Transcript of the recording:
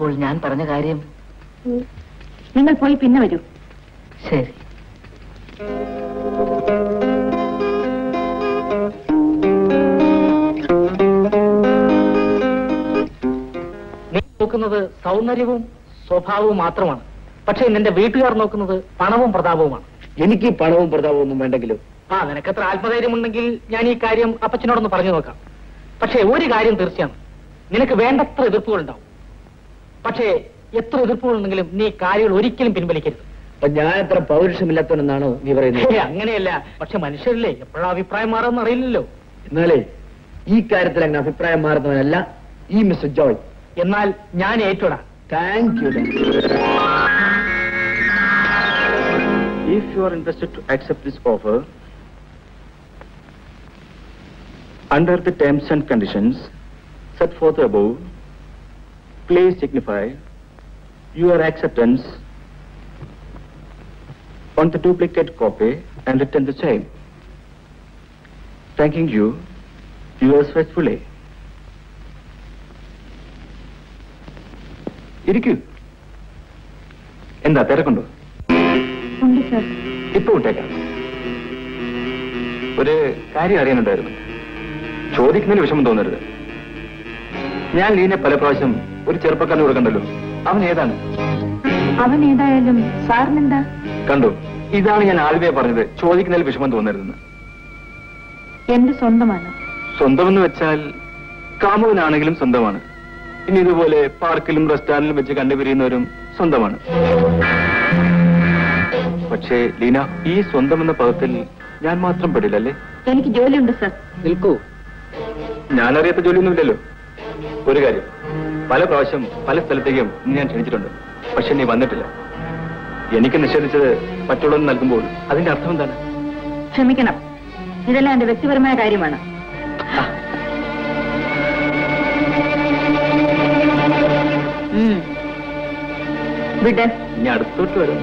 അപ്പോൾ ഞാൻ പറഞ്ഞ കാര്യം? നിങ്ങൾ പോയി പിന്നെ വരൂ. ശരി. നീ നോക്കുന്നത് സൗന്ദര്യവും സ്വഭാവവും മാത്രമാണ്. പക്ഷേ നിന്റെ വീട്ടുകാർ നോക്കുന്നത് പണവും പ്രതാപവുമാണ്. എനിക്ക് പണവും പ്രതാപവും ഒന്നും വേണ്ടെങ്കിലും. നിനക്കത്ര ആത്മധൈര്യമുണ്ടെങ്കിൽ ഞാൻ ഈ കാര്യം അപ്പച്ചനോടൊന്ന് പറഞ്ഞു നോക്കാം. പക്ഷേ ഒരു കാര്യം തീർച്ചയാണ്, നിനക്ക് വേണ്ടത്ര എതിർപ്പുകൾ ഉണ്ടാവും. പക്ഷേ എത്ര എതിർപ്പുകളുണ്ടെങ്കിലും നീ കാര്യങ്ങൾ ഒരിക്കലും പിൻവലിക്കരുത്. ഞാൻ എത്ര പൗരുഷമില്ലാത്തവനെന്നാണോ നീ പറയുന്നത്? അങ്ങനെയല്ല, പക്ഷെ മനുഷ്യരില്ലേ എപ്പോഴാ അഭിപ്രായം മാറുമെന്ന് അറിയില്ലല്ലോ. എന്നാലേ ഈ കാര്യത്തിൽ അങ്ങനെ അഭിപ്രായം മാറുന്നവനല്ല ഈ മിസ്റ്റർ ജോയ്. എന്നാൽ ഞാൻ ഏറ്റോടാ. Thank you. If you are interested to accept this offer, under the terms and conditions set forth above, please signify your acceptance on the duplicate copy and return the same. Thanking you, yours faithfully. ഇരിക്കൂ. എന്താ തിരക്കുണ്ടോ? ഇപ്പൊ വിട്ടേക്കാം. ഒരു കാര്യം അറിയാനുണ്ടായിരുന്നു. ചോദിക്കുന്നതിന് വിഷമം തോന്നരുത്. ഞാൻ ലീനെ പല പ്രാവശ്യം ഒരു ചെറുപ്പക്കാരന് കൊടുക്കണ്ടല്ലോ. അവൻ ഏതാണ്? അവൻ ഏതായാലും സാറിനെന്താ? കണ്ടു, ഇതാണ് ഞാൻ ആദ്യമേ പറഞ്ഞത്, ചോദിക്കുന്നതിൽ വിഷമം തോന്നരുതെന്ന്. എന്റെ സ്വന്തമാണ്. സ്വന്തമെന്ന് വെച്ചാൽ കാമുകനാണെങ്കിലും സ്വന്തമാണ്. ഇനി ഇതുപോലെ പാർക്കിലും റെസ്റ്റോറന്റിലും വെച്ച് കണ്ടുപിരിയുന്നവരും സ്വന്തമാണ്. പക്ഷേ ലീന, ഈ സ്വന്തം എന്ന പദത്തിൽ ഞാൻ മാത്രം പെടില്ലല്ലേ? എനിക്ക് ജോലിയുണ്ട് സർ. നിൽക്കൂ. ഞാനറിയാത്ത ജോലിയൊന്നുമില്ലല്ലോ. ഒരു കാര്യം, പല പ്രാവശ്യം പല സ്ഥലത്തേക്കും ഞാൻ ക്ഷണിച്ചിട്ടുണ്ട്. പക്ഷെ നീ വന്നിട്ടില്ല. എനിക്ക് നിഷേധിച്ചത് മറ്റുള്ളവർ നൽകുമ്പോൾ അതിന്റെ അർത്ഥം എന്താണ്? ക്ഷമിക്കണം, ഇതെല്ലാം എന്റെ വ്യക്തിപരമായ കാര്യമാണ്. വിട്. ഇനി അടുത്തോട്ട് വരും.